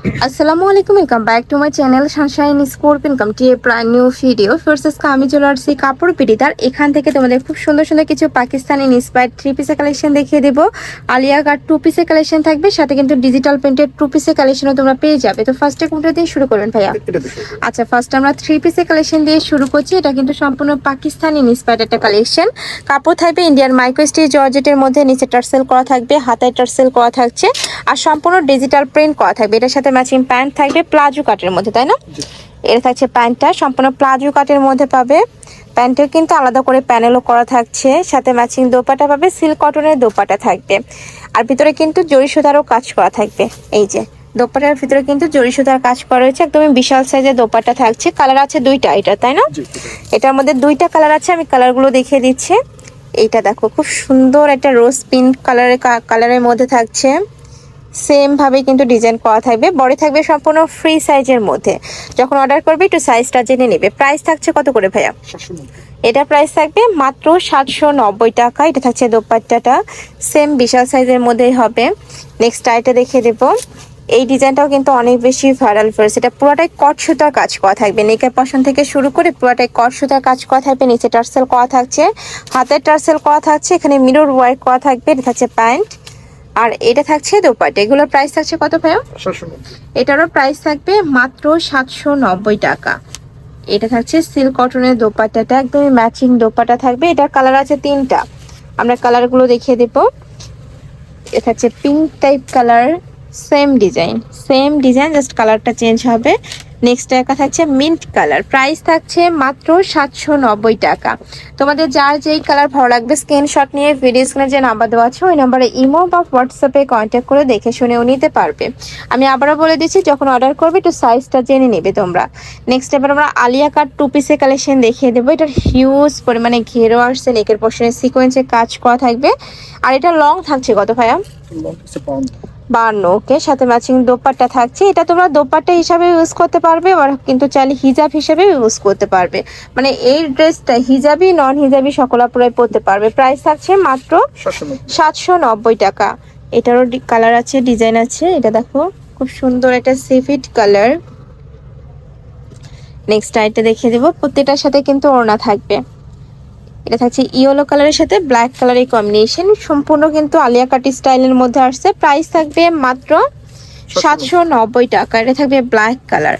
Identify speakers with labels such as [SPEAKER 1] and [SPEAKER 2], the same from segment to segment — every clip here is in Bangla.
[SPEAKER 1] আসসালামু আলাইকুম, welcome back to my channel sunshine scorp income টি a brand new video. First আমি চলে আসছি কাপড় পিটিদার। এখান থেকে তোমাদের খুব সুন্দর সুন্দর কিছু পাকিস্তানি ইন্সপায়ার্ড 3 পিসের কালেকশন দেখিয়ে দেবো। আলিয়া কাট 2 পিসের কালেকশন থাকবে, সাথে কিন্তু ডিজিটাল প্রিন্টেড 2 পিসের কালেকশনও তোমরা পেয়ে যাবে। তো ফার্স্টে কোনটা দিয়ে শুরু করবেন ভাইয়া? আচ্ছা, ফার্স্ট আমরা 3 পিসের কালেকশন দিয়ে শুরু করছি। এটা কিন্তু সম্পূর্ণ পাকিস্তানি ইন্সপায়ার্ড একটা কালেকশন। কাপড় থাকবে ইন্ডিয়ান মাইক্রো স্টিচ জর্জেটের মধ্যে, নিচে টার্সেল করা থাকবে, হাতায় টার্সেল করা থাকছে, আর সম্পূর্ণ ডিজিটাল প্রিন্ট করা থাকবে। এটার সাথে ম্যাচিং প্যান্ট থাকবে প্লাজো কাটের মধ্যে, তাই না? এটা থাকছে প্যান্টটা সম্পূর্ণ প্লাজো কাটের মধ্যে পাবে। প্যান্টের কিন্তু আলাদা করে প্যানেলও করা থাকছে, সাথে ম্যাচিং দোপাটা পাবে, সিল্ক কটনের দোপাটা থাকবে। আর ভিতরে কিন্তু জরি সুতারও কাজ করা থাকবে। এই যে দোপাটার ভিতরে কিন্তু জরি সুতার কাজ করা রয়েছে, একদমই বিশাল সাইজের দোপাটা থাকছে। কালার আছে দুইটা, এটা তাই না? এটার মধ্যে দুইটা কালার আছে, আমি কালারগুলো দেখিয়ে দিচ্ছি। এইটা দেখো, খুব সুন্দর একটা রোজ পিঙ্ক কালারের মধ্যে থাকছে। সেম ভাবে কিন্তু ডিজাইন করা থাকবে, বডি থাকবে সম্পূর্ণ ফ্রি সাইজের মধ্যে। যখন অর্ডার করবে একটু সাইজটা জেনে নেবে। প্রাইস থাকছে কত করে ভাইয়া? এটা প্রাইস থাকবে মাত্র 790 টাকা। এটা থাকছে দোপাট্টাটা, সেম বিশাল সাইজের মধ্যেই হবে। নেক্সট আইটা দেখে দেবো। এই ডিজাইনটাও কিন্তু অনেক বেশি ভাইরাল ফেরছে। এটা পুরোটাই কট সুতার কাজ করা থাকবে, নেকের পশন থেকে শুরু করে পুরোটাই কট সুতার কাজ করা থাকবে। নিচে টার্সেল করা থাকছে, হাতের টার্সেল করা থাকছে, এখানে মিরর ওয়ার্ক করা থাকবে। এটা থাকছে প্যান্ট, আর এটা থাকছে দোপাট্টা। এগুলোর প্রাইস থাকছে কত ভাইয়া? এটারও প্রাইস থাকবে মাত্র 790 টাকা। এটা থাকছে সিল্ক কটনের দোপাট্টাটা, একদমই ম্যাচিং দোপাট্টা থাকবে। এটার কালার আছে তিনটা, আমরা কালারগুলো দেখিয়ে দেবো। এটা হচ্ছে pink type colour, same design just কালারটা চেঞ্জ হবে। নেক্সট একটা থাকছে মিন্ট কালার, প্রাইস থাকছে মাত্র 790 টাকা। তোমাদের যার যেই কালার ভালো লাগবে স্ক্রিনশট নিয়ে ভিডিও স্ক্রিনে যে নাম্বার দেওয়া আছে ওই নাম্বারে ইমো বা হোয়াটসঅ্যাপে কন্ট্যাক্ট করে দেখে শুনেও নিতে পারবে। আমি আবারও বলে দিচ্ছি, যখন অর্ডার করবে একটু সাইজটা জেনে নেবে তোমরা। নেক্সট এবার আমরা আলিয়া কাট 2 পিসের কালেকশন দেখিয়ে দেবো। এটার হিউজ পরিমাণে ঘেরো আসছে, নেকের পোর্শনে সিকোয়েন্সের কাজ করা থাকবে। আর এটা লং থাকছে কত ভাইয়া? 52। ওকে, সাথে ম্যাচিং দোপাট্টা থাকছে। এটা তোমরা দোপাট্টা হিসাবে ইউজ করতে পারবে, আর কিন্তু চাইলে হিজাব হিসাবে ইউজ করতে পারবে। মানে এই ড্রেসটা হিজাবি নন হিজাবি সকল আপুরাই পরতে পারবে। প্রাইস থাকছে মাত্র 790 টাকা। এটারও কালার আছে, ডিজাইন আছে। এটা দেখো, খুব সুন্দর একটা সিফিট কালার। নেক্সট আইটা দেখিয়ে দেবো। প্রত্যেকটার সাথে কিন্তু ওড়না থাকবে। এটা থাকছে ইয়েলো কালারের সাথে ব্ল্যাক কালারের কম্বিনেশন, সম্পূর্ণ কিন্তু আলিয়া কাট স্টাইলের মধ্যে আসছে। প্রাইস থাকবে মাত্র 790 টাকা। এটা থাকবে ব্ল্যাক কালার,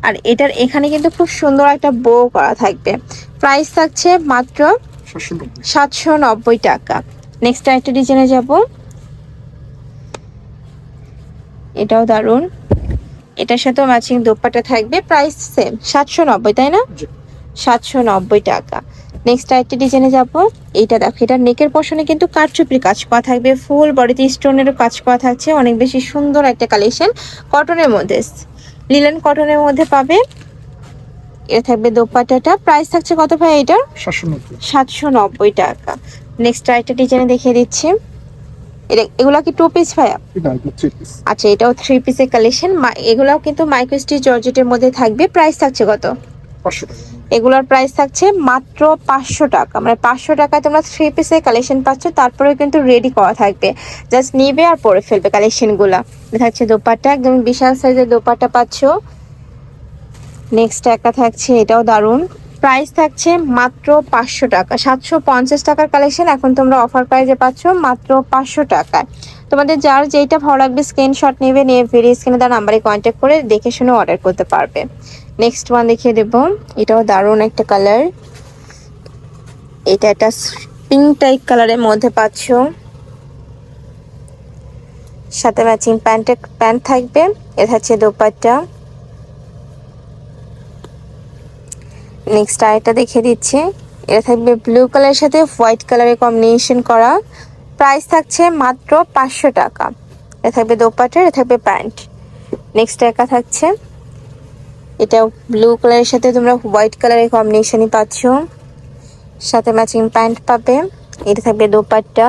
[SPEAKER 1] আর এটার এখানে কিন্তু খুব সুন্দর একটা বো করা থাকবে। প্রাইস থাকছে মাত্র 790 টাকা। নেক্সট একটা ডিজাইনে যাব, এটাও দারুন। এটার সাথেও ম্যাচিং দোপাট্টা থাকবে, প্রাইস সেম 790, তাই না? 790 টাকা। নেক্সট আরেকটা ডিজাইনে যাব। এইটা দেখো, এটা নেকের পশনে কিন্তু কারচুপির কাজ করা থাকবে, ফুল বডিতে স্টোনেরও কাজ করা থাকছে। অনেক বেশি সুন্দর একটা কালেকশন, কটনের মধ্যে, লিলেন কটনের মধ্যে পাবে। এটা থাকবে দোপাট্টাটা। প্রাইস থাকছে কত ভাই এটার? 790 টাকা। নেক্সট আরেকটা ডিজাইনে দেখিয়ে দিচ্ছি। এগুলা কি 2 পিস ভাইয়া? আচ্ছা, এটাও 3 পিসের কালেকশন। এগুলাও কিন্তু মাইক্রো স্টিচ জর্জেটের মধ্যে থাকবে। প্রাইস থাকছে কত? এগুলোর প্রাইস থাকছে মাত্র 500 টাকা। মানে 500 টাকায় তোমরা 3 পিসের কালেকশন পাচ্ছ, তারপরেও কিন্তু রেডি করা থাকবে, জাস্ট নিবে আর পরে ফেলবে কালেকশনগুলা। থাকছে দোপাট্টা, একদম বিশাল সাইজের দোপাট্টা পাচ্ছ। নেক্সট একটা থাকছে, এটাও দারুন। প্রাইস থাকছে মাত্র 500 টাকা। 750 টাকার কালেকশন এখন তোমরা অফার প্রাইসে পাচ্ছ মাত্র 500 টাকায়। তোমাদের যার যেইটা ভালো লাগবে স্ক্রিনশট নেবে, নিয়ে ভিডিও স্ক্রিনে তার নাম্বারে কন্ট্যাক্ট করে দেখে শুনে অর্ডার করতে পারবে। নেক্সট ওয়ান দেখিয়ে দেবো। এটাও দারুণ একটা কালার। এটা একটা পিঙ্ক টাইপ কালারের মধ্যে পাচ্ছ, সাথে ম্যাচিং প্যান্ট থাকবে। এটা হচ্ছে দোপাট্টা। নেক্সট আরেকটা দেখিয়ে দিচ্ছি। এটা থাকবে ব্লু কালারের সাথে হোয়াইট কালারের কম্বিনেশন করা। প্রাইস থাকছে মাত্র 500 টাকা। এটা থাকবে দোপাট্টা, এটা থাকবে প্যান্ট। নেক্সট একা থাকছে, এটাও ব্লু কালারের সাথে তোমরা হোয়াইট কালারের কম্বিনেশনই পাচ্ছ, সাথে ম্যাচিং প্যান্ট পাবে। এটা থাকবে দোপাট্টা।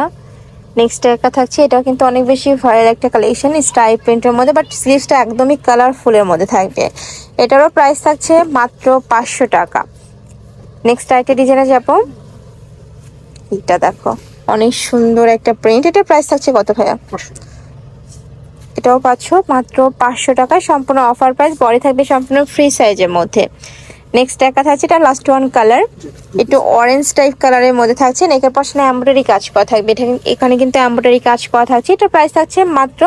[SPEAKER 1] নেক্সট একা থাকছে, এটাও কিন্তু অনেক বেশি ভাইরাল একটা কালেকশন, স্ট্রাইপ প্রিন্টের মধ্যে, বাট স্লিভসটা একদমই কালারফুলের মধ্যে থাকবে। এটারও প্রাইস থাকছে মাত্র 500 টাকা। নেক্সট আরেকটা ডিজাইনে যাব। এটা দেখো, অনেক সুন্দর একটা প্রিন্ট। এটা প্রাইস থাকছে কত ভাইয়া? এটাও পাচ্ছ মাত্র 500 টাকায়, সম্পূর্ণ অফার প্রাইস, পরে থাকবে সম্পূর্ণ ফ্রি সাইজের মধ্যে। নেক্সট একটা থাকছে, এটা লাস্ট ওয়ান কালার, একটু অরেঞ্জ টাইপ কালারের মধ্যে থাকছে, নেকের পাশে এমব্রয়ডারি কাজ করা থাকবে, এখানে কিন্তু এমব্রয়ডারি কাজ করা থাকছে। এটার প্রাইস থাকছে মাত্র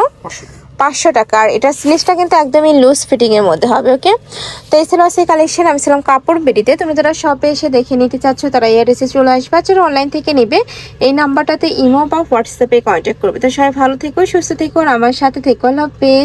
[SPEAKER 1] 500 টাকা। আর এটা স্লিভসটা কিন্তু একদমই লুজ ফিটিং এর মধ্যে হবে। ওকে, তো এই ছিল সেই কালেকশন। আমি ছিলাম কাপড় বিডিতে। তুমি যারা শপে এসে দেখে নিতে চাচ্ছ তারা এই অ্যাড্রেসে চলে আসবে, যারা অনলাইন থেকে নেবে এই নাম্বারটাতে ইমো বা হোয়াটসঅ্যাপে কন্ট্যাক্ট করবে। তো সবাই ভালো থেকো, সুস্থ থেকো, আর আমার সাথে থেকো। আল্লাহ হাফেজ।